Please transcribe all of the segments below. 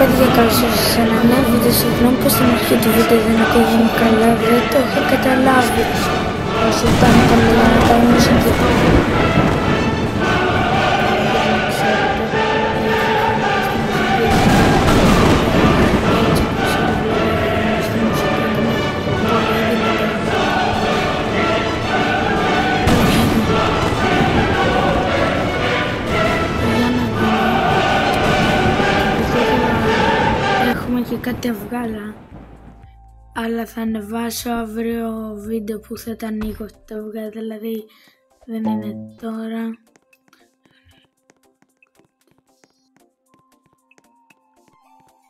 παιδιά, καλώς ήρθατε σε ένα νέο βίντεο. Συγγνώμη που στην αρχή του βίντεο δεν ακούγομαι καλά, δεν το έχω καταλάβει. Όσο ήταν το λέω να τα μουσική. Και κάτι αυγάλα, αλλά θα ανεβάσω αύριο βίντεο που θα τα ανοίγω τα αυγά, δηλαδή δεν είναι τώρα.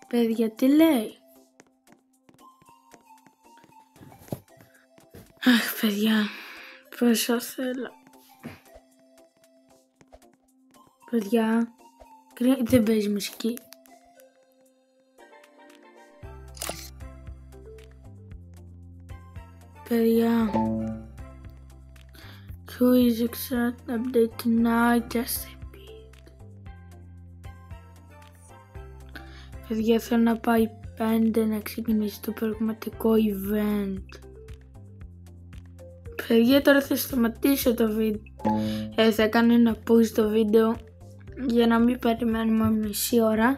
Παιδιά, τι λέει? Αχ, παιδιά, πόσο θέλω. Παιδιά, δεν παίζει μουσική. Παιδιά, who is exact update tonight, just a bit. Παιδιά, θέλω να πάει 5 να ξεκινήσει το πραγματικό event. Παιδιά, τώρα θα σταματήσω το βίντεο. Θα κάνω ένα push το βίντεο για να μην περιμένουμε μισή ώρα.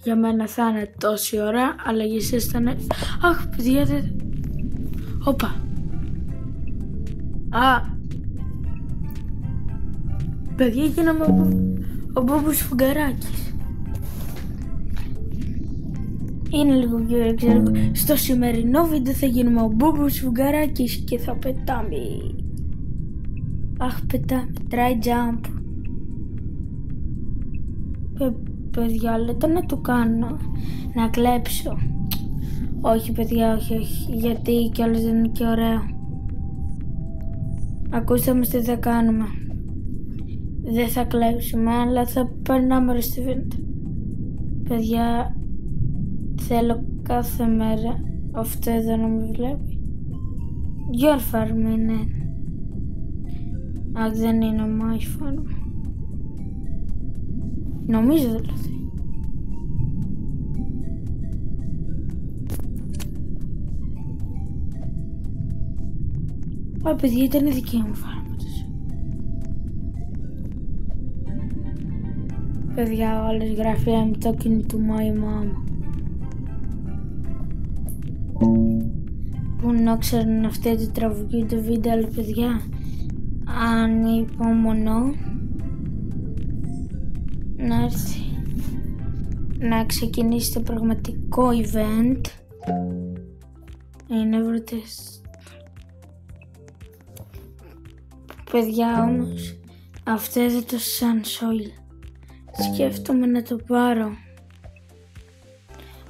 Για μένα θα είναι τόση ώρα, αλλά για εσάς θα είναι... Αχ, παιδιά, δεν... Όπα. Παιδιά, γίναμε ο Μπόμπος Φουγκαράκης. Είναι λίγο πιο ξέρω. Στο σημερινό βίντεο θα γίνουμε ο Μπόμπος Φουγκαράκης και θα πετάμε. Αχ, πετάμε. Try jump. Παιδιά, λέτε να το κάνω. Να κλέψω. Όχι, παιδιά, όχι. Γιατί κιόλας δεν είναι και ωραίο. Ακούστε μας τι θα κάνουμε. Δεν θα κλέψουμε, αλλά θα περνάμε ρε στη βίντεο. Παιδιά, θέλω κάθε μέρα αυτό εδώ να με βλέπει. Your farm είναι. Αχ, δεν είναι my farm. Νομίζω δηλαδή. Παιδιά, ήταν δική μου φάρματος. Παιδιά, όλες γράφει I'm talking to my mom. Πού να ξέρουν αυτή τη τραγουδική του βίντεο, αλλά παιδιά, ανυπομονώ να έρθει να ξεκινήσει το πραγματικό event. Είναι βρετές. Παιδιά, όμως αυτό εδώ το Sunsoil σκέφτομαι να το πάρω,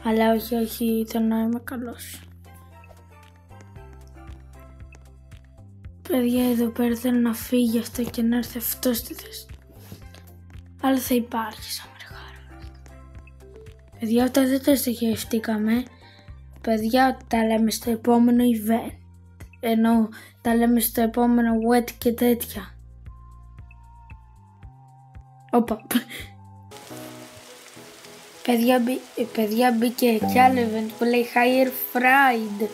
αλλά όχι, θέλω να είμαι καλός. Παιδιά, εδώ πέρα θέλω να φύγει αυτό και να έρθει αυτό στη θέση, αλλά θα υπάρχει σαν μεργάρα. Παιδιά, αυτά δεν τα στοιχευτήκαμε. Παιδιά, τα λέμε στο επόμενο event. Ενώ τα λέμε στο επόμενο wet και τέτοια. Όπα. Παιδιά, μπήκε κι άλλο event που λέει Higher Fried.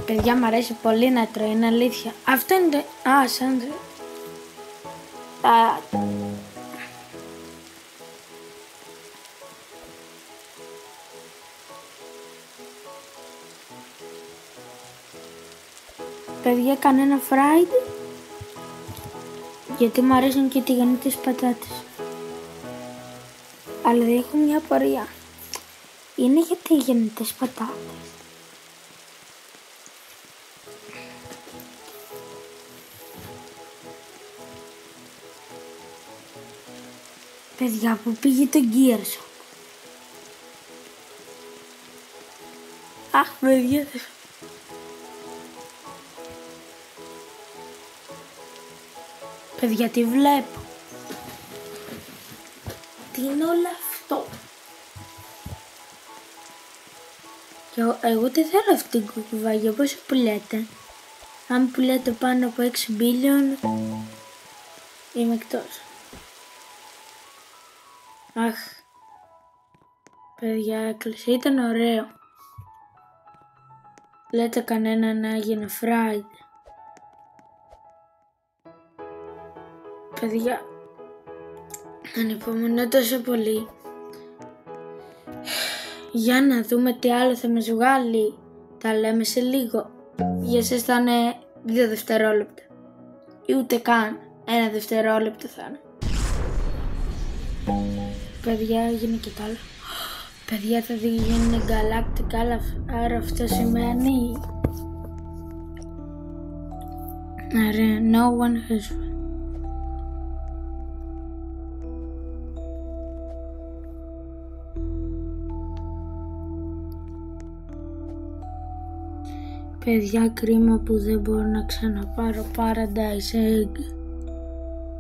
Παιδιά, μ' αρέσει πολύ να τρώω, είναι αλήθεια. Αυτό είναι το... Σάντρε. Παιδιά, κανένα fried, γιατί μου αρέσουν και τηγανιτές πατάτες. Αλλά δεν έχω μια απορία. Είναι για τηγανιτές πατάτες. Παιδιά, που πήγε το Gears. Αχ, παιδιά. Παιδιά, τι βλέπω. Τι είναι όλο αυτό. Και εγώ δεν θέλω αυτή την κουκουβάγια. Πόσο πουλιέται? Αν πουλιέται πάνω από 6 billion, είμαι εκτός. Αχ. Παιδιά, έκλεισε. Ήταν ωραίο. Λέτε κανένα να έγινε Friday. Παιδιά, ανυπομονώ τόσο πολύ. Για να δούμε τι άλλο θα μας βγάλει. Τα λέμε σε λίγο. Για εσάς θα είναι 2 δευτερόλεπτα. Ή ούτε καν 1 δευτερόλεπτο θα είναι. Παιδιά, έγινε και το άλλο. Παιδιά, θα δει γίνει Galactic, άρα αυτό σημαίνει άρα no one has. Παιδιά, κρίμα που δεν μπορώ να ξαναπάρω Paradise Egg.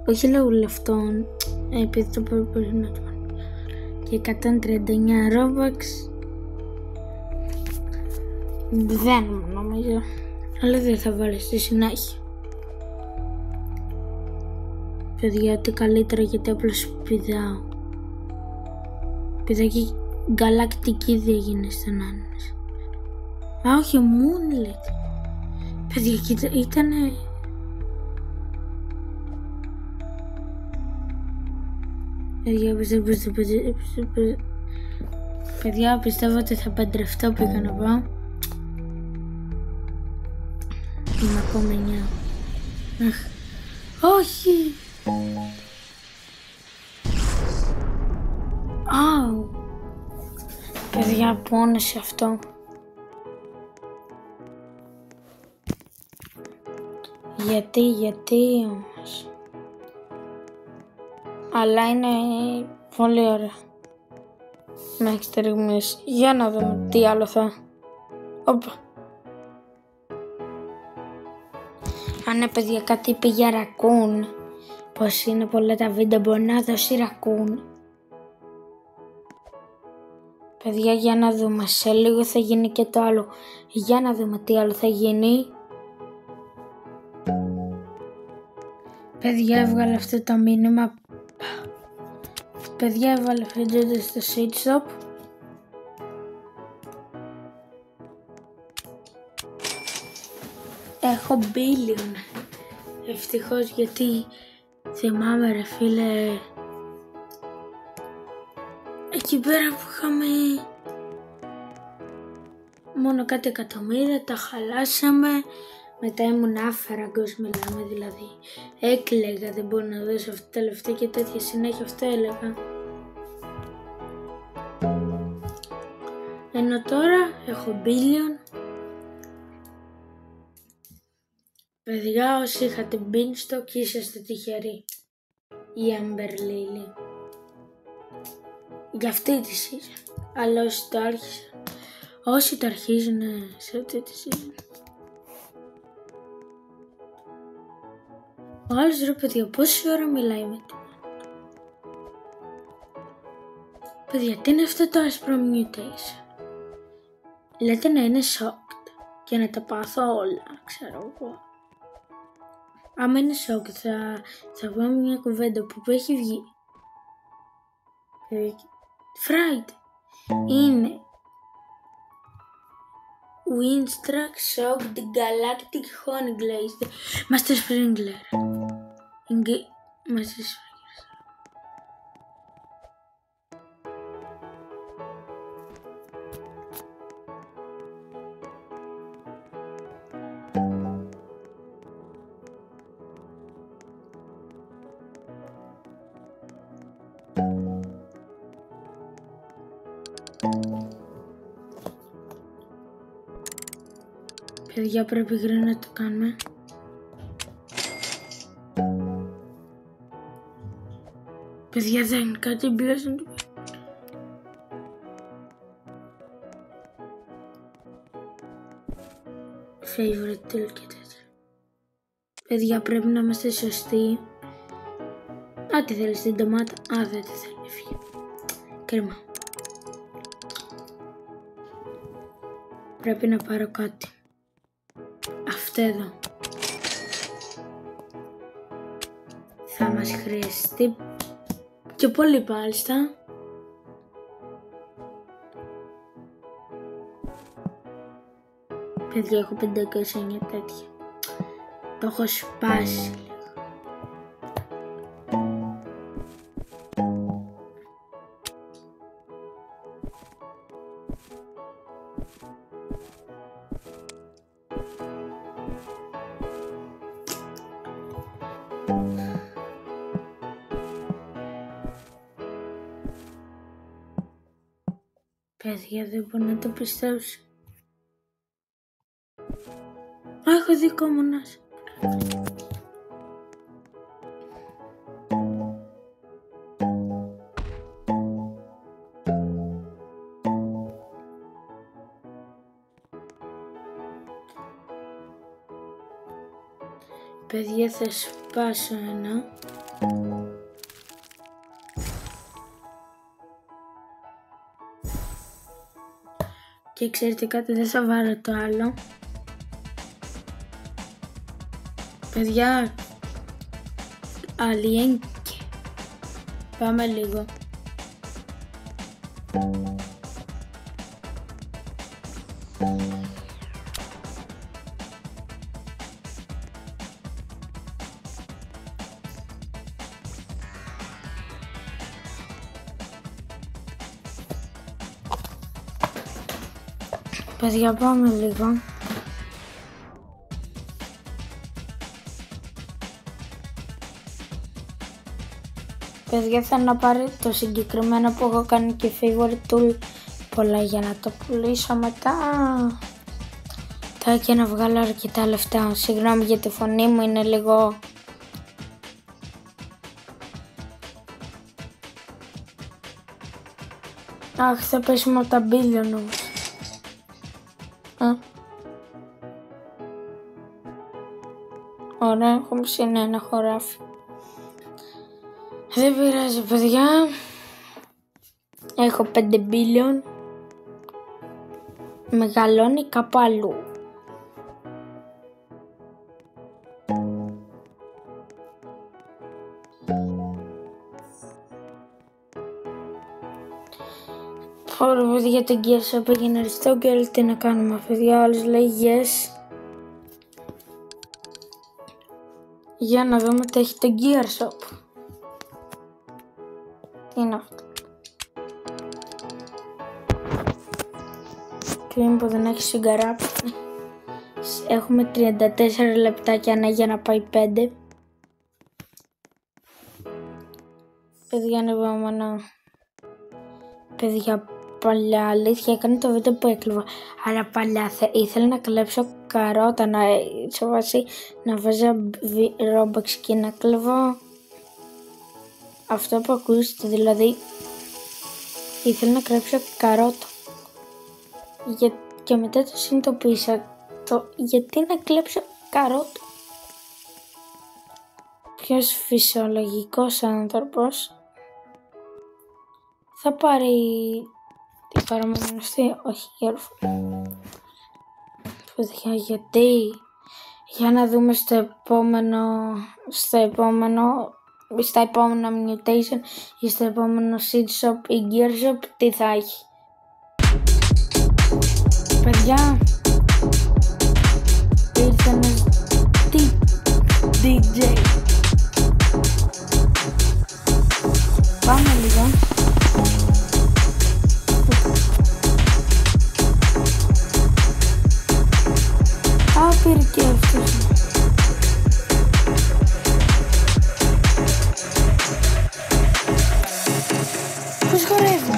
Όχι λόγω λεφτών, επειδή το πρέπει να το κάνω. Και 139 Robux. Δεν μου νομίζω. Αλλά δεν θα βάλει στη συνέχεια. Παιδιά, τι καλύτερα γιατί απλώς πηδάω. Πηδάκι γαλακτική δεν έγινε στον άνεμος. Α, όχι, Moonlit. Παιδιά, κοίτα, ήτανε... Παιδιά, πιστεύω ότι θα παντρευτώ, πήγα να πάω. Είμαι ακόμα 9. Όχι! Αου! Παιδιά, πόνεσε αυτό. Γιατί όμως. Αλλά είναι πολύ ωραία. Μέχρι στιγμής. Για να δούμε τι άλλο θα. Όπα. Αν παιδιά κάτι είπε για ρακούν. Πως είναι πολλά τα βίντεο μπορεί να δώσει ρακούν. Παιδιά, για να δούμε. Σε λίγο θα γίνει και το άλλο. Για να δούμε τι άλλο θα γίνει. Παιδιά, έβγαλε αυτό το μήνυμα. Παιδιά, έβαλε φρέντζοντα στο Switch Shop. Έχω billion. Ευτυχώς, γιατί θυμάμαι ρε φίλε, εκεί πέρα που είχαμε μόνο κάτι εκατομμύρια, τα χαλάσαμε. Μετά ήμουν άφραγκος, μιλάμε δηλαδή. Έκλαιγα, δεν μπορώ να δώσω αυτά τα λεφτά και τέτοια συνέχεια, αυτό έλεγα. Ενώ τώρα έχω billion. Παιδιά, όσοι είχατε beanstalk είσαστε τυχεροί. Η Amber Lily. Για αυτή τη season. Αλλά όσοι το άρχισαν, όσοι το αρχίζουν σε αυτή τη season. Ο άλλος ρε παιδιά, πόση ώρα μιλάει με την μάνα του. Παιδιά, τι είναι αυτό το άσπρο mutation. Λέτε να είναι shocked και να τα πάθω όλα, ξέρω εγώ. Άμα είναι shocked θα βγάλω μια κουβέντα που έχει βγει. Friday είναι Windstruck, Shocked, Galactic, Honey Glazed, Master Sprinkler. Master Sprinkler. Παιδιά, πρέπει γρήγορα να το κάνουμε. Παιδιά, δεν είναι κάτι μπλέζον του. Favorite tool και τέτοια. Παιδιά, πρέπει να είμαστε σωστοί. Α, τι θέλεις την ντομάτα. Α, δεν τη θέλει, έφυγε. Κρίμα. Πρέπει να πάρω κάτι. Αυτό εδώ. Θα μας χρειαστεί και πολύ πάλιστα. Παιδιά, έχω 509 τέτοια. Το έχω σπάσει. Παιδιά, δεν μπορώ να το πιστέψω. Έχω δικό μου νας. Παιδιά, θα σπάσω ένα. Και ξέρετε κάτι, δεν θα βάλω το άλλο. Παιδιά, αλιένκε. Πάμε λίγο. Παιδιά, πάμε λίγο. Παιδιά, θέλω να πάρει το συγκεκριμένο που έχω κάνει και favorite tool πολλά για να το πουλήσω μετά. Θα και να βγάλω αρκετά λεφτά. Συγγνώμη για τη φωνή μου, είναι λίγο... Αχ, θα πέσουμε από τα billion όμως. Ωραία, έχουμε συν ένα χωράφι. Δεν πειράζει, παιδιά. Έχω 5 billion. Μεγαλώνει κάπου αλλού. Ωραία, παιδιά, το Gears Up έγινε αριστό και όλοι τι να κάνουμε, παιδιά. Όλος λέει yes. Για να δούμε τι έχει το Gears Up. Τι είναι αυτό? Κρίμα που δεν έχει σιγαράπη. Έχουμε 34 λεπτάκια για να πάει 5. Παιδιά, ανεβάμενα. Παιδιά, παλιά αλήθεια έκανε το βίντεο που έκλειβα. Αλλά παλιά ήθελα να κλέψω καρότα, σε βάση να βάζα Robux και να κλέβω αυτό που ακούσετε, δηλαδή ήθελα να κλέψω καρότα. Και μετά το συνειδητοποίησα γιατί να κλέψω καρότα. Ποιος φυσιολογικός άνθρωπος θα πάρει τη παραμονή αυτή? Όχι, γέρφο. Παιδιά, γιατί? Για να δούμε στα επόμενα mutation ή στο επόμενο seed shop ή gear shop τι θα έχει. Παιδιά, ήρθε ένας DJ. Πάμε λίγο. Πήρε και αυτός. Πώς χορεύει?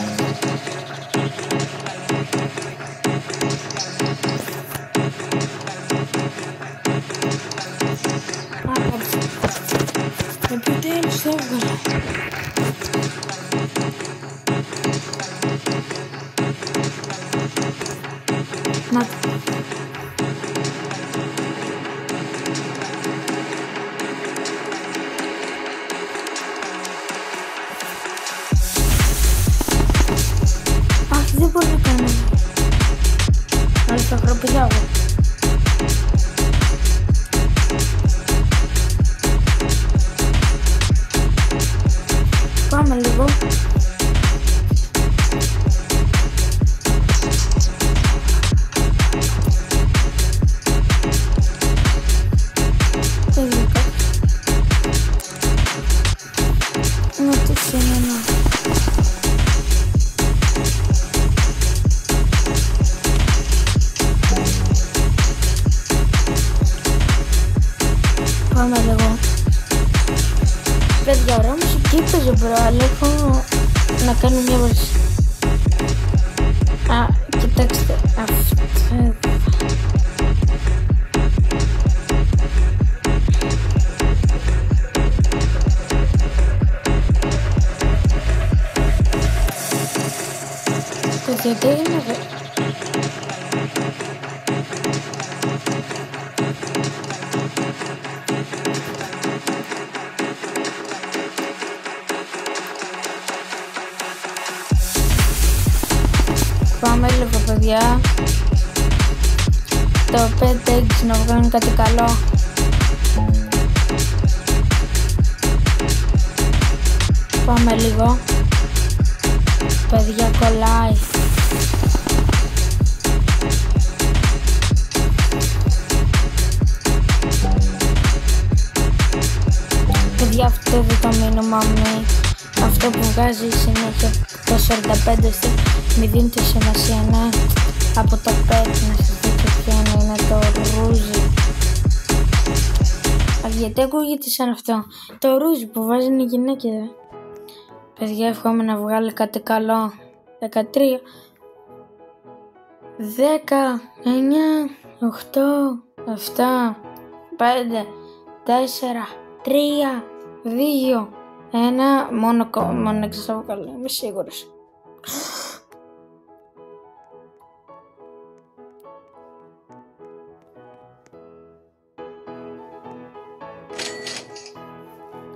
πάμε λίγο. Παιδιά, ωραία μουσική παίζει μπρο, αλλά έχω να κάνω μια βάση. Α, κοιτάξτε, αυτό. Γιατί είναι εδώ. Πάμε λίγο παιδιά. Το 5 να βγάλουν κάτι καλό. Πάμε λίγο. Παιδιά κολλάει. Παιδιά αυτό εδώ το μήνυμα μου, αυτό που βγάζει συνέχεια το 45 μη δίνετε σημασία, ναι, από το 5 να σας δείτε ποιο είναι το ρούζι. Γιατί ακούγεται σαν αυτό, το ρούζι που βάζουν οι γυναίκες. Παιδιά εύχομαι να βγάλει κάτι καλό. 13 10 9 8 7 5 4 3 2 1 μόνο εξασφαλώ καλό, είμαι σίγουρος.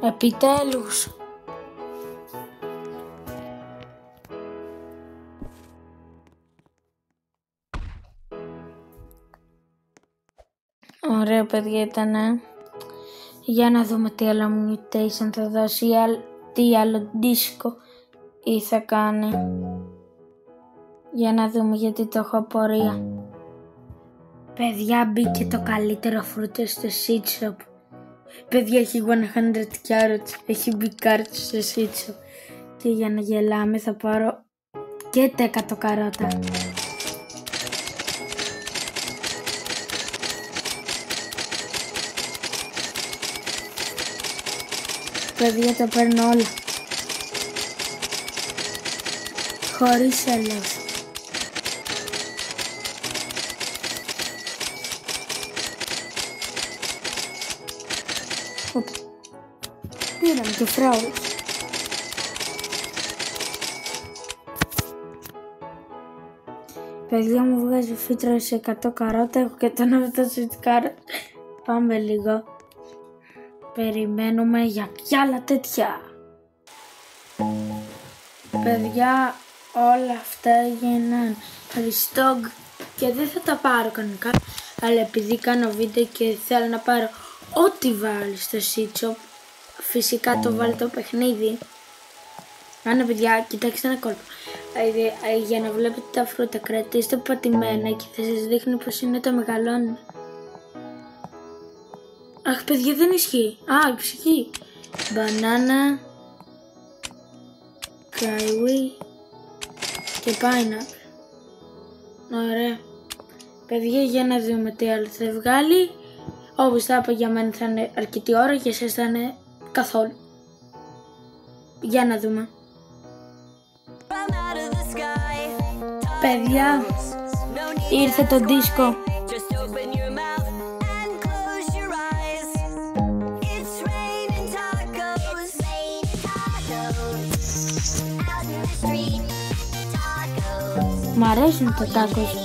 Επιτέλους. Ωραία παιδιά ήτανε. Για να δούμε τι άλλο mutation θα δώσει, τι άλλο disco ή θα κάνει. Για να δούμε γιατί το έχω απορία. Παιδιά μπήκε το καλύτερο φρούτο στο Seed Shop. Παιδιά έχει 100 carrots, έχει μπει carrots στο Seed Shop. Και για να γελάμε θα πάρω και τα 100 καρότα. Παιδιά τα παίρνω όλα. Χωρίς έλεγχο. Πήραμε και φράουλες. Παιδιά μου βγάζει φύτρα σε 100 καρότα, έχω και τον αυτό sweet carrot. Πάμε λίγο. Περιμένουμε για κι άλλα τέτοια. Παιδιά όλα αυτά έγιναν ριστόγκ και δεν θα τα πάρω κανονικά, αλλά επειδή κάνω βίντεο και θέλω να πάρω ό,τι βάλει στο Seed Shop, φυσικά το βάλει το παιχνίδι. Άνα παιδιά, κοιτάξτε ένα κόλπο. Για να βλέπετε τα φρούτα, κρατήστε πατημένα και θα σας δείχνει πως είναι το μεγαλώνει. Αχ παιδιά δεν ισχύει. Α, ισχύει. Μπανάνα, καϊουί και pineapple. Ωραία. Παιδιά για να δούμε τι άλλο θα βγάλει. Όπως θα είπα για μένα θα είναι αρκετή ώρα, για εσάς θα είναι καθόλου. Για να δούμε. Παιδιά, ήρθε το δίσκο. Μ' αρέσουν τα τάκος.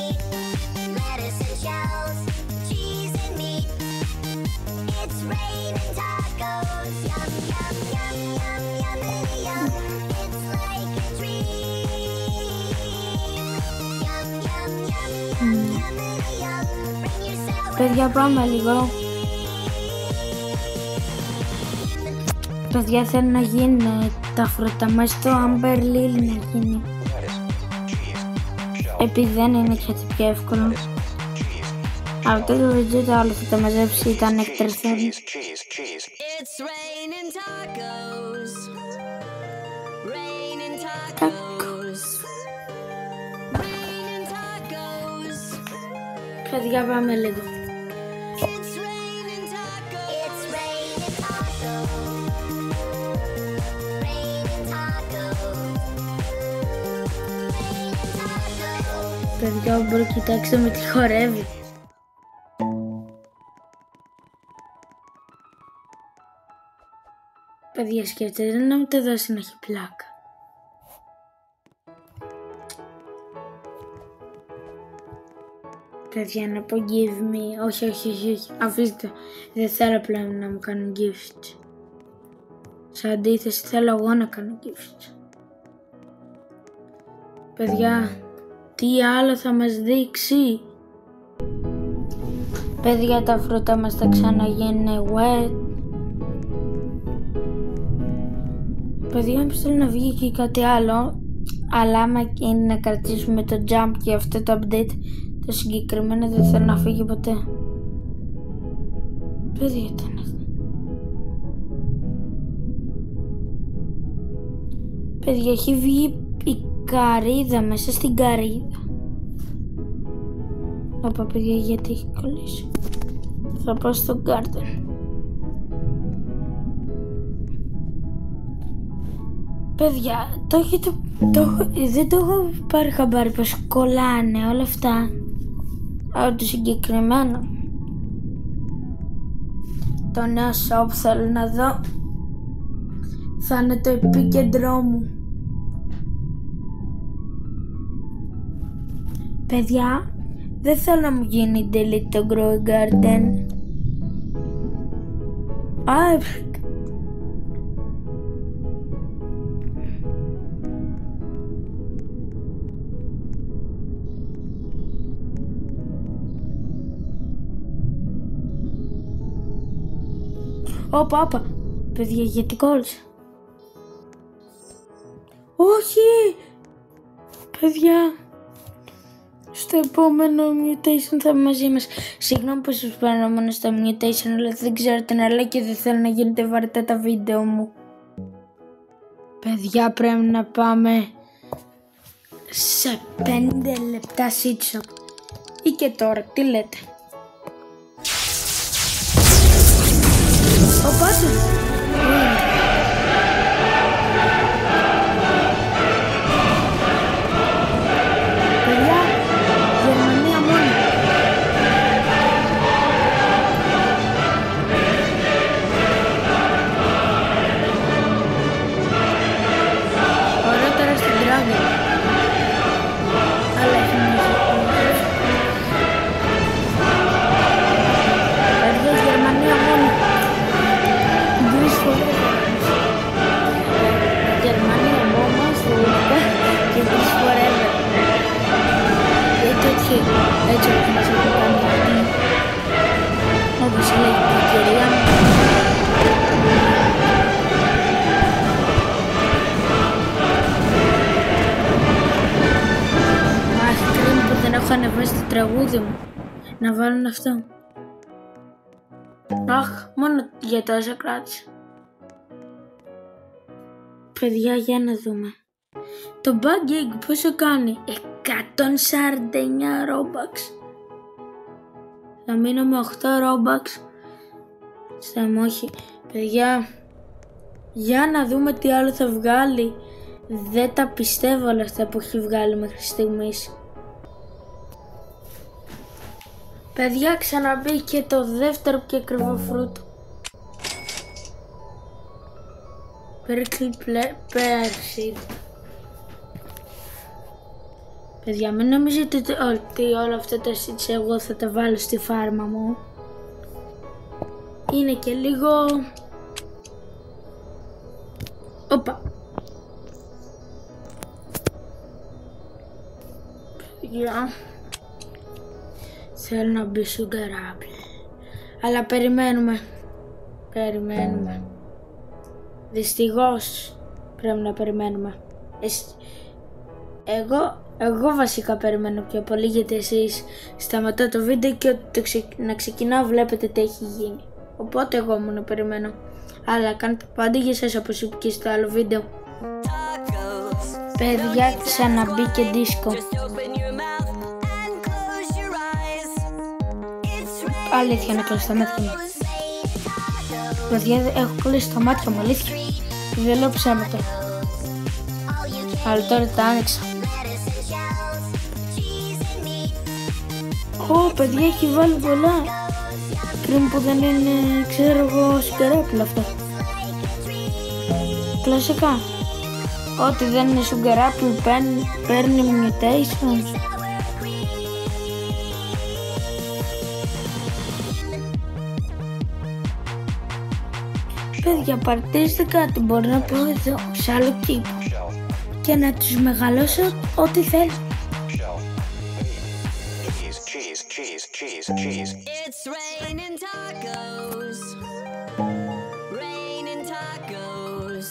Παιδιά πάμε λίγο. Παιδιά θέλει να γίνει τα φρούτα μας στο Amber Lily να γίνει. Επειδή δεν είναι κάτι πιο εύκολο. Αυτό το βίντεο το άλλο θα τα μαζέψει, ήταν εκτρεθέν. Παιδιά πάμε λίγο. Παιδιά, μπορώ, κοιτάξτε με τι χορεύει. Παιδιά, σκέφτεται να μου το δώσει να έχει πλάκα. Παιδιά, να πω give me. Όχι. Αφήστε. Δεν θέλω πλέον να μου κάνουν gift. Σε αντίθεση θέλω εγώ να κάνω gift. Παιδιά, τι άλλο θα μας δείξει? Παιδιά, τα φρούτα μας θα ξαναγίνουν wet. Παιδιά, μου θέλω να βγει και κάτι άλλο. Αλλά άμα είναι να κρατήσουμε το jump και αυτό το update, το συγκεκριμένο δεν θέλω να φύγει ποτέ. Παιδιά, ήταν αυτό. Παιδιά, έχει βγει η καρύδα μέσα στην καρύδα. Όπα, παιδιά, γιατί έχει κολλήσει. Θα πάω στο garden. Παιδιά, δεν το έχω πάρει χαμπάρι πως κολλάνε όλα αυτά. Αλλά το συγκεκριμένο, το νέο shop θέλω να δω. Θα είναι το επίκεντρό μου. Παιδιά, δεν θέλω να μου γίνει delete το grow garden. Όπα, παιδιά, γιατί κόλλησα? Όχι! Παιδιά, στο επόμενο mutation θα είμαι μαζί μας. Συγγνώμη που σας παίρνω μόνο στα mutation, αλλά δεν ξέρω τι να λέω και δεν θέλω να γίνετε βαρετά τα βίντεο μου. Παιδιά, πρέπει να πάμε σε 5 λεπτά sit-shop. Ή και τώρα, τι λέτε? Πάτε. Παιδιά, Γερμανία μόνο. Ωραία, τώρα στην τράβη. Αλλά έχει μουσική. Παιδιά, Γερμανία μόνο. Γερμανία μόνο, Σλοβακία και Greece forever. Έτσι όπως μας έχουν κάνει, όπως λέγει η κυρία μου. Αχ, κρίμα που δεν έχω ανεβάσει το τραγούδι μου. Να βάλουν αυτό. Αχ, μόνο για τόσα κράτησα. Παιδιά, για να δούμε. Το Bug Egg πόσο κάνει? 149 Robux. Θα μείνω με 8 Robux. Όχι. Παιδιά, για να δούμε τι άλλο θα βγάλει. Δεν τα πιστεύω όλα αυτά που έχει βγάλει μέχρι στιγμής. Παιδιά, ξαναμπήκε το δεύτερο και ακριβό φρούτο. Πέρσι. Παιδιά, μην νομίζετε ότι όλα αυτά τα seeds εγώ θα τα βάλω στη φάρμα μου. Είναι και λίγο... Όπα. Παιδιά, θέλω να μπει στο γκαράπι. Αλλά περιμένουμε. Δυστυχώς πρέπει να περιμένουμε. Εγώ βασικά περιμένω πιο πολύ, γιατί εσείς σταματώ το βίντεο και να ξεκινάω βλέπετε τι έχει γίνει. Οπότε εγώ μόνο περιμένω. Αλλά κάντε πάντα για εσάς, όπως είπα και στο άλλο βίντεο. Παιδιά, ξαναμπήκε δίσκο. Αλήθεια, να κλείσω τα μάτια μου. Παιδιά, έχω κλείσει τα μάτια μου, αλήθεια. Δεν λέω ψέματα. Αλλά τώρα τα άνοιξα. Παιδιά, έχει βάλει πολλά. Κρίμα που δεν είναι, ξέρω εγώ, σουγκεράπουλα αυτά. Κλασικά. Ό,τι δεν είναι σουγκεράπουλ παίρνει mutations. Παιδιά, παρτίζετε κάτι, μπορεί να πω εδώ, σε άλλο κήπο. Και να τους μεγαλώσω ό,τι θέλω. It's raining tacos. Raining tacos.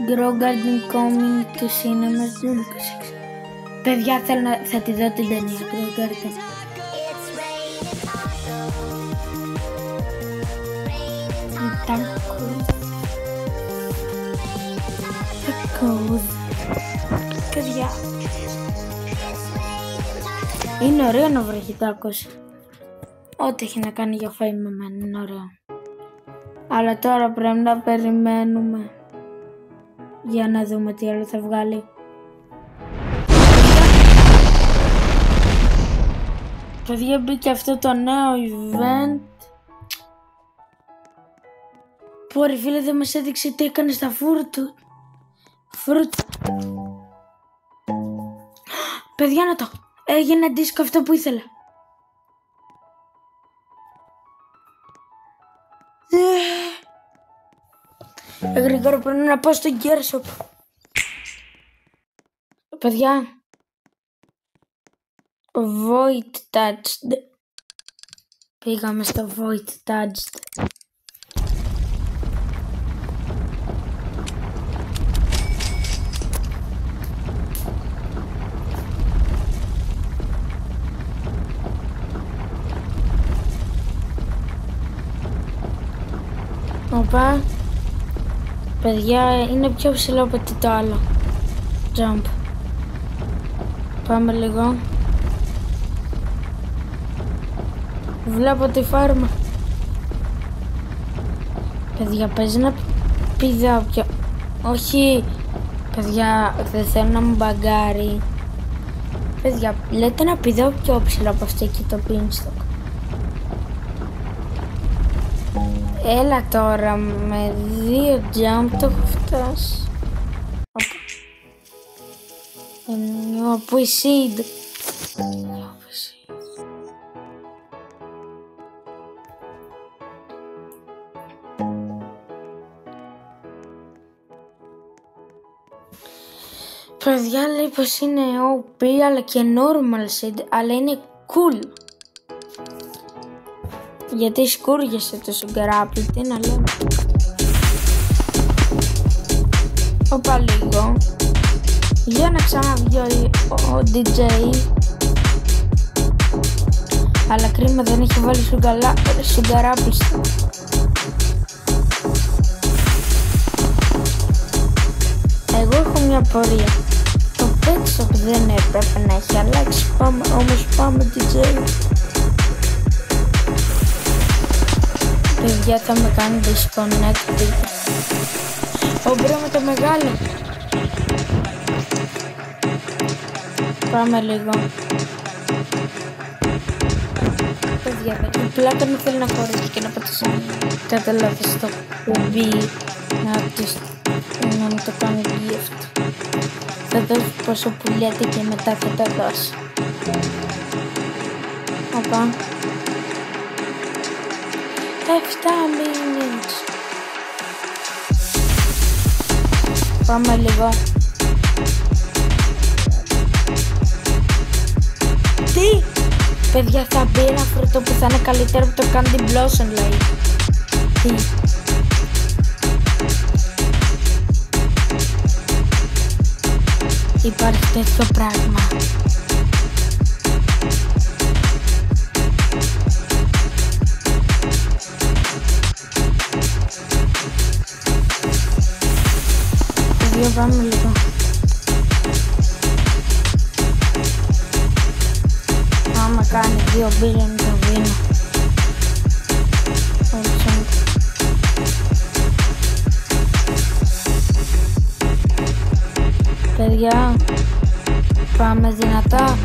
Grow Garden coming to cinemas June 26. Παιδιά, θα τη δω την ταινία Grow Garden. Tacos. Παιδιά, είναι ωραίο να βρέχει τάκος. Ό,τι έχει να κάνει για φαΐ με μένα είναι ωραίο. Αλλά τώρα πρέπει να περιμένουμε για να δούμε τι άλλο θα βγάλει. Παιδιά, μπήκε αυτό το νέο event. Πω ρε φίλε, δεν μας έδειξε τι έκανε στα φρούτα. Παιδιά, να το έγινε αντίστοιχο αυτό που ήθελα. Γρήγορα πρέπει να πάω στο Gearshop. Παιδιά, Void Touched. Πήγαμε στο Void Touched. Οπα. Παιδιά, είναι πιο ψηλό από το άλλο. Jump. Πάμε λίγο. Βλέπω τη φάρμα. Παιδιά, παίζει να πηδάω πιο... Όχι. Παιδιά, δεν θέλω να μου μπαγκάρει. Παιδιά, λέτε να πηδάω πιο ψηλό από αυτό εκεί το beanstalk. Έλα τώρα, με 2 jump το έχω φτάσει. Πού είσαι? Παιδιά, λέει πως είναι OP αλλά και normal seed, αλλά είναι cool. Γιατί σκούργεσαι το σουγκεράπι, τι να λέμε. Όπα λίγο. Για να ξαναβγεί ο DJ. Αλλά κρίμα δεν έχει βάλει σουγκεράπι. Εγώ έχω μια πορεία. Το pet shop δεν έπρεπε να έχει αλλάξει. Όμως πάμε DJ. Παιδιά, θα με κάνει disconnect. Βρούμε το μεγάλο. Πάμε λίγο. Παιδιά, η πλάκα μου θέλει να χωρίσει και να πατήσω. Καταλάβεις το κουμπί να μου το κάνει gift. Θα δώσω πόσο πουλιέται και μετά θα τα δώσω. Οπα. 7 minutes. Πάμε λίγο. Τι! Παιδιά, θα μπει ένα φρούτο που θα είναι καλύτερο από το Candy Blossom, λέει. Τι! Υπάρχει τέτοιο πράγμα. Παιδιά, πάμε λίγο. Άμα κάνει 2 billion το βίνω. Παιδιά, πάμε δυνατά.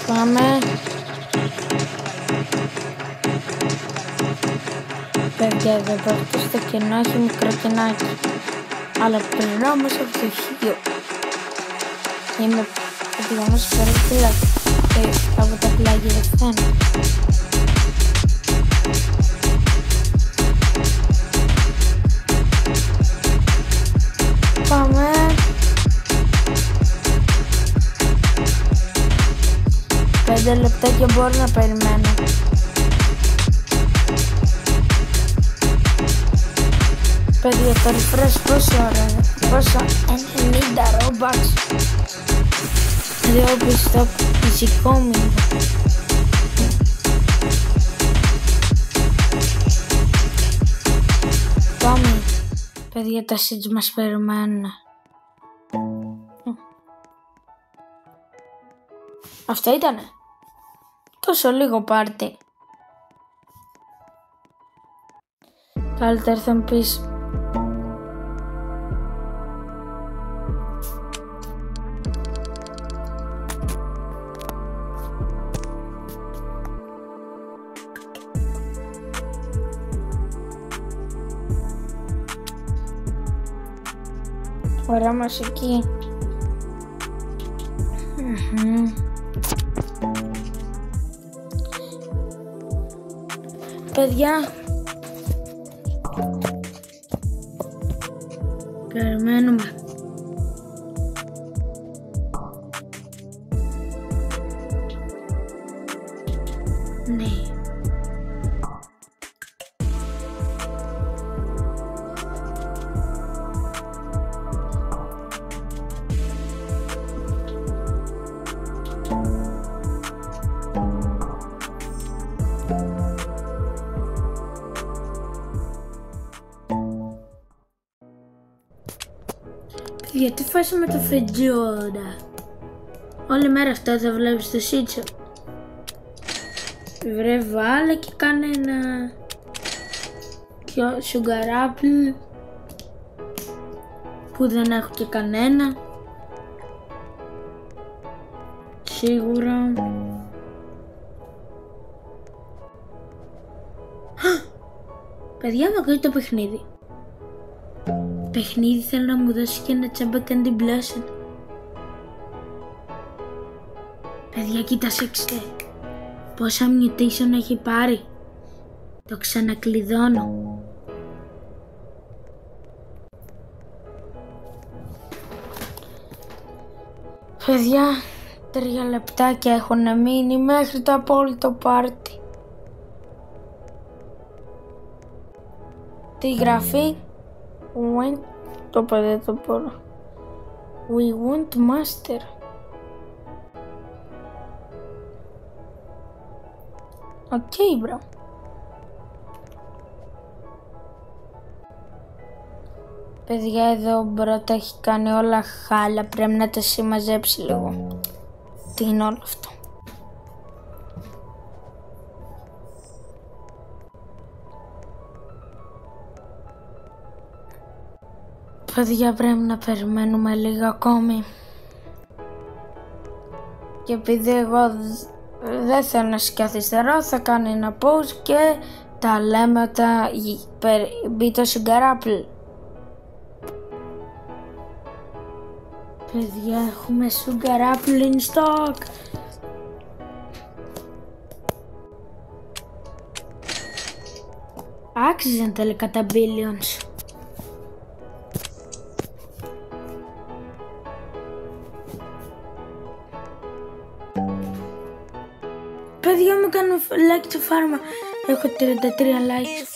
Πάμε. Παιδιά, εδώ πέρα στο κενό έχει μικρό κενάκι. Αλλά περνάω μέσα από το χείο. Είμαι οδηγανός πέρα από τα πλάγια δεν φαίνω. Πάμε. Πέντε λεπτάκια μπορώ να περιμένω. Παιδιά, το refresh πόσο ώρα είναι? Πόσο? 90 Robux. Λέω πιστό φυσικό μήνυμα. Πάμε. Παιδιά, τα seeds μας περιμένουν. Αυτό ήτανε. Τόσο λίγο πάρτι. Καλύτερα θα μου πεις. Ωραία μουσική. Παιδιά, περιμένουμε. Ναι. Γιατί φάση με το φετζιόντα. Όλη μέρα αυτό θα βλέπεις το σίτσο. Βρε βάλε και κάνε ένα sugar apple που δεν έχω και κανένα. Σίγουρα. Παιδιά, μου ακούει το παιχνίδι. Παιχνίδι θέλω να μου δώσει και ένα τσάμπα Candy Blossom. Παιδιά, κοίταξε πόσα mutation έχει πάρει. Το ξανακλειδώνω. Παιδιά, 3 λεπτάκια έχουν μείνει μέχρι το απόλυτο πάρτι. Τι γράφει? Το παιδί το πω. We want master. Οκ, μπρο. Παιδιά, εδώ ο μπρο τα έχει κάνει όλα χάλια. Πρέπει να τα συμμαζέψει λίγο. Τι είναι όλο αυτό? Παιδιά, πρέπει να περιμένουμε λίγο ακόμη. Και επειδή εγώ δεν θέλω να καθυστερώ, θα κάνω ένα pause και τα λέμε όταν μπει το sugar apple. Παιδιά, έχουμε sugar apple in stock. Άξιζαν τελικά τα billions. Παιδιά, μου κάνω like στο φάρμα. Έχω 33 likes.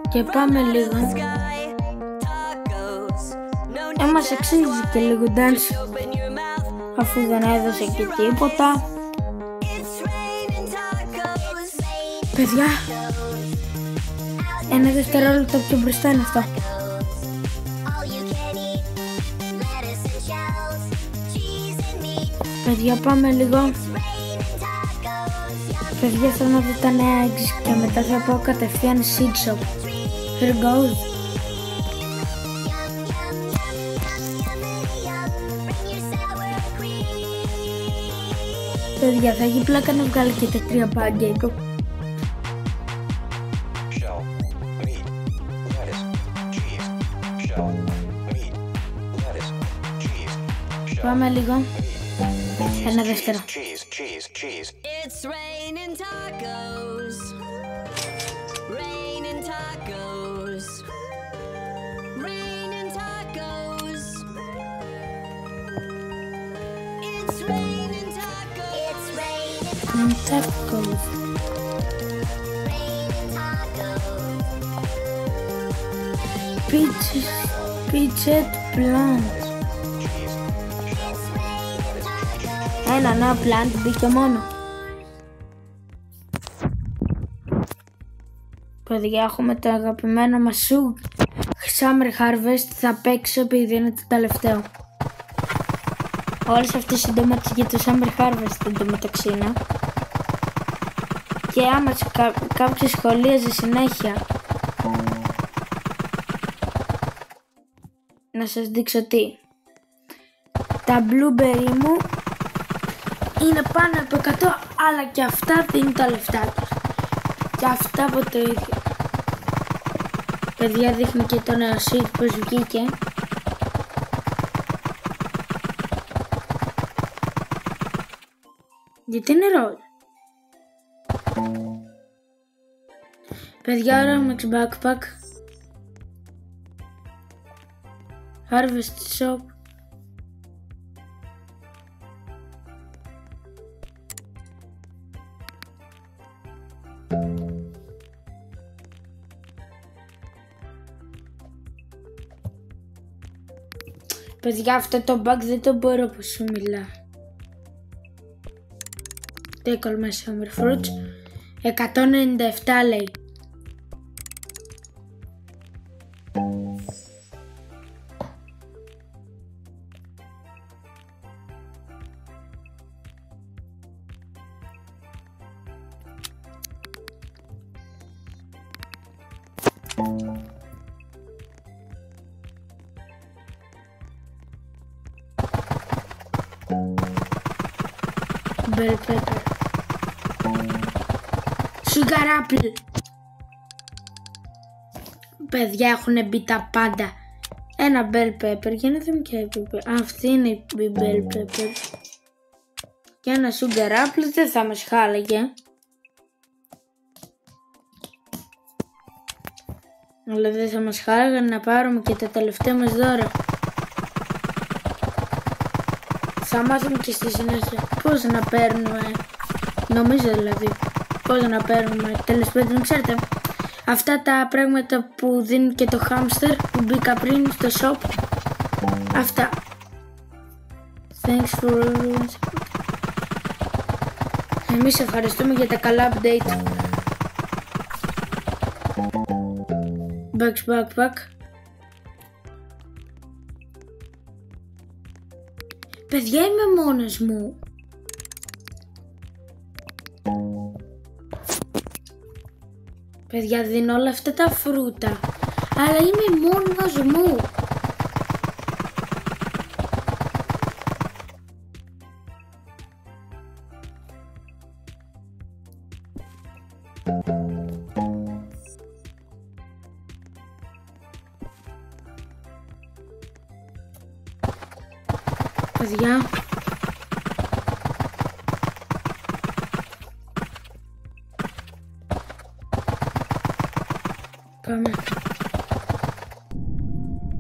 Και πάμε λίγο. Μας εξήγησε και λίγο dance, αφού δεν έδωσε και τίποτα. Παιδιά, ένα δευτερόλεπτο πιο μπροστά είναι αυτό. Παιδιά, πάμε λίγο. Παιδιά, θέλω να δω τα νέα eggs και μετά θα πάω κατευθείαν seed shop. Here goes. Παιδιά, θα έχει πλάκα να βγάλει και τα 3 pancake. Πάμε λίγο. Ένα δεύτερο. It's raining tacos. Raining tacos. Raining tacos. It's raining tacos. It's raining Tacos. Peachet plant. Ένα νέο plant μπήκε μόνο. Παιδιά, έχουμε το αγαπημένο μας Summer Harvest. Θα παίξω επειδή είναι το τελευταίο. Όλες αυτές οι ντομάτες για το Summer Harvest εντωμεταξύ είναι. Και άμα κάποιος σχολίαζε συνέχεια, να σας δείξω τι. Τα blueberry μου είναι πάνω από 100, αλλά και αυτά δίνουν τα λεφτά τους. Και αυτά από το ίδιο. Παιδιά, δείχνει και το νέο seed πως βγήκε. Γιατί είναι ροζ. Παιδιά, Romex backpack. Harvest shop. Παιδιά, αυτό το bug δεν το μπορώ πως σου μιλά. Take all my summer fruits. 197 λέει. Bell pepper. Sugar apple. Παιδιά, έχουν μπει τα πάντα. Ένα bell pepper. Για να δούμε και αυτή είναι η bell pepper. Και ένα sugar apple δεν θα μας χάλαγε. Αλλά δεν θα μας χάλαγε να πάρουμε και τα τελευταία μας δώρα. Θα μάθουμε και στη συνέχεια πώς να παίρνουμε, νομίζω δηλαδή, πώς να παίρνουμε, τέλος πάντων, ξέρετε, αυτά τα πράγματα που δίνει και το hamster που μπήκα πριν στο shop, αυτά. Thanks for everyone's support. Εμείς ευχαριστούμε για τα καλά update. Backpack. Παιδιά, είμαι μόνος μου. Παιδιά, δίνω όλα αυτά τα φρούτα, αλλά είμαι μόνος μου. Παιδιά, πάμε.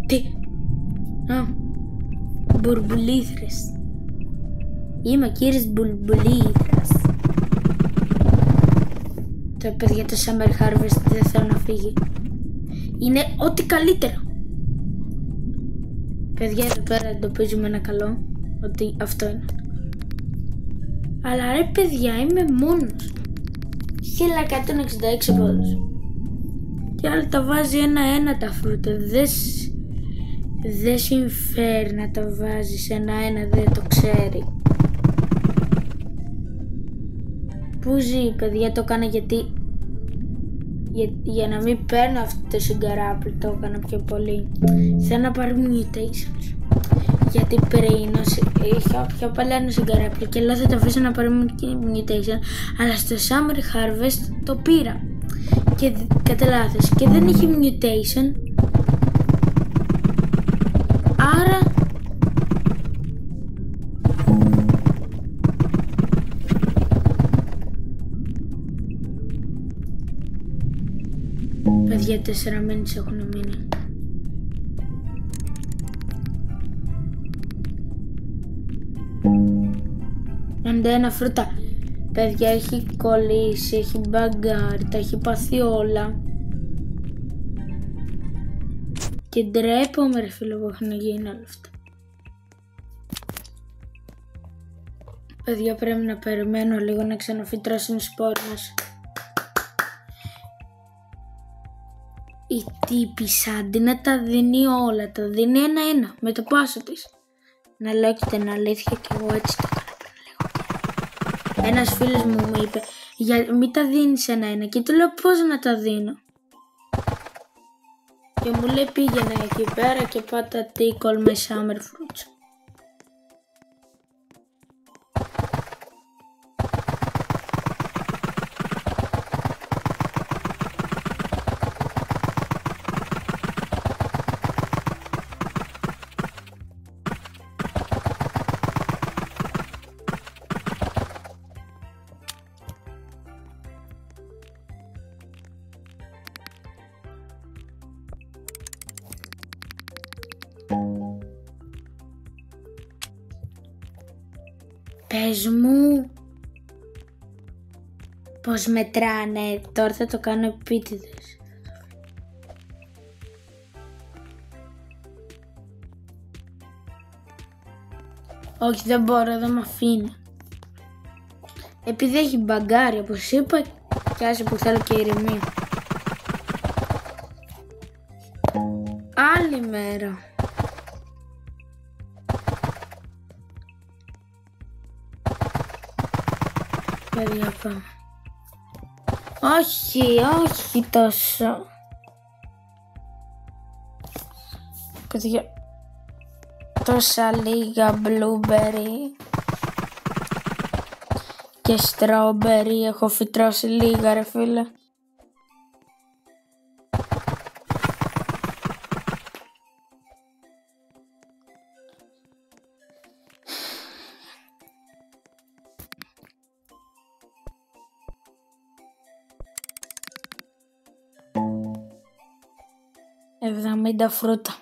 Τι? Α, μπουρμπουλήθρες. Είμαι ο κύριος Μπουρμπουλήθρας. Το παιδιά, το Summer Harvest δεν θέλω να φύγει. Είναι ό,τι καλύτερο. Παιδιά, εδώ πέρα εντοπίζουμε ένα καλό, ότι αυτό είναι. Αλλά ρε παιδιά, είμαι μόνος. 1166 πόδους. Και άλλα τα βάζει ένα-ένα τα φρούτα. Δεν συμφέρει να τα βάζεις ένα-ένα, δεν το ξέρει. Πού ζει, παιδιά, το έκανα γιατί για να μην παίρνω αυτό το συγκαράπλη, το έκανα πιο πολύ. Θέλω να πάρω mutations. Γιατί πριν είχα πιο παλιά ένα συγκαράπλη και λέω θα το αφήσω να πάρω mutation, αλλά στο Summer Harvest το πήρα και κατά λάθος και δεν είχε mutation, άρα παιδιά 4 μήνες έχουν μείνει. Ένα φρούτα. Παιδιά, έχει κολλήσει, έχει μπαγκάρει, τα έχει πάθει όλα. Και ντρέπομαι ρε φίλε που έχουν γίνει όλα αυτά. Παιδιά, πρέπει να περιμένω λίγο να ξαναφυτρώσουν οι σπόρες. Η τύπισσα αντί να τα δίνει όλα, τα δίνει ένα-ένα με το πάσο της. Να λέω και την αλήθεια και εγώ έτσι το έκανα πριν λίγο. Ένας φίλος μου είπε μην τα δίνεις ένα-ένα και του λέω πώς να τα δίνω. Και μου λέει πήγαινε εκεί πέρα και πάτα tickle με summer fruits. Πες μου πως μετράνε, τώρα θα το κάνω επίτηδες. Όχι, δεν μπορώ, δεν μ' αφήνει. Επειδή έχει μπαγκάρει όπως είπα και άσε που θέλω και ηρεμία. Άλλη μέρα. Παιδιά, πάμε. Όχι τόσο. Παιδιά, τόσα λίγα blueberry και strawberry έχω φυτρώσει λίγα ρε φίλε. «70 φρούτα».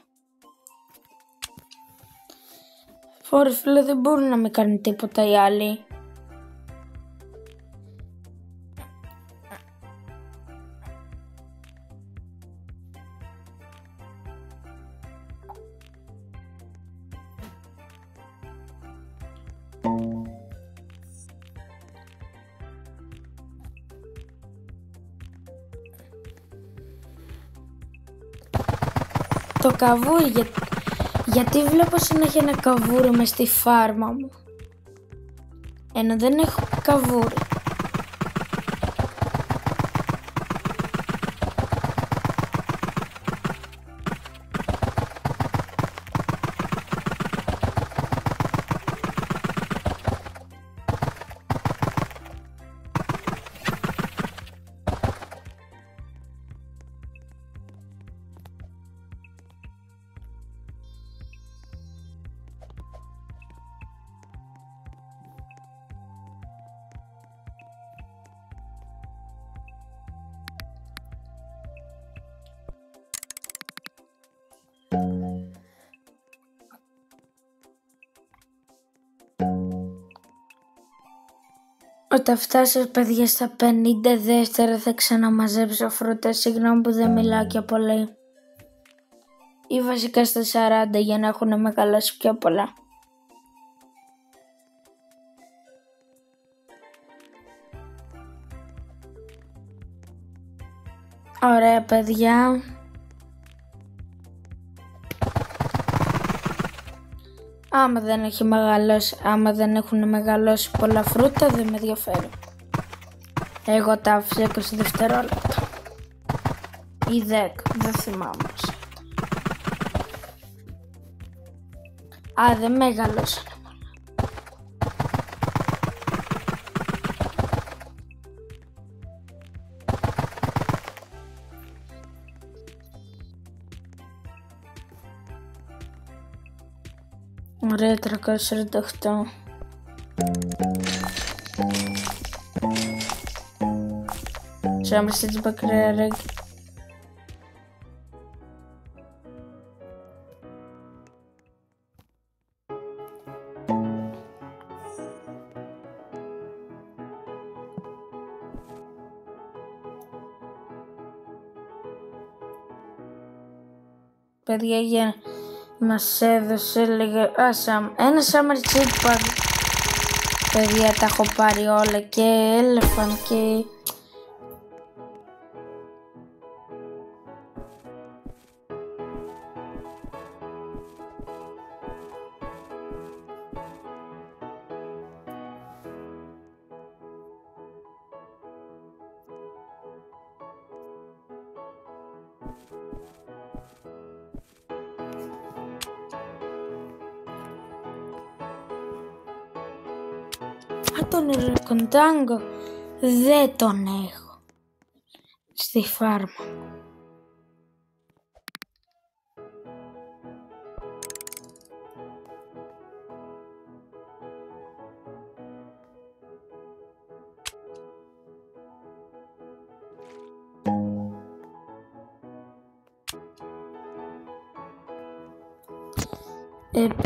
Ωρε φίλε, δεν μπορούν να με κάνουν τίποτα οι άλλοι. Το καβούρι, γιατί βλέπω συνέχεια ένα καβούρι μες στη φάρμα μου, ενώ δεν έχω καβούρι. Όταν φτάσω παιδιά στα 52 θα ξαναμαζέψω φρούτα. Συγγνώμη που δεν μιλάω και πολύ. Ή βασικά στα 40 για να έχουν μεγαλώσει πιο πολλά. Ωραία παιδιά. Άμα δεν έχουν μεγαλώσει πολλά φρούτα δεν με ενδιαφέρει. Εγώ τα άφησα 20 δευτερόλεπτα. Ή 10, δεν θυμάμαι. Α, δεν μεγαλώσανε. Ωραία, 348. Ζάμισε τις μπακρέρες. Παιδιά, μας έδωσε ένα summer jetpack. Παιδιά, τα έχω πάρει όλα και elephant και... τον Ρεκοντάγκο δεν τον έχω στη φάρμα.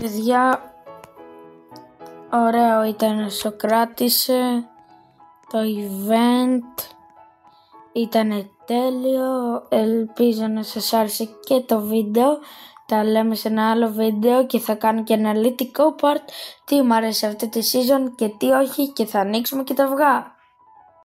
Παιδιά, ωραίο ήταν όσο κράτησε το event, ήταν τέλειο, ελπίζω να σας άρεσε και το βίντεο. Τα λέμε σε ένα άλλο βίντεο και θα κάνω και αναλυτικό part τι μου αρέσει αυτή τη season και τι όχι και θα ανοίξουμε και τα αυγά.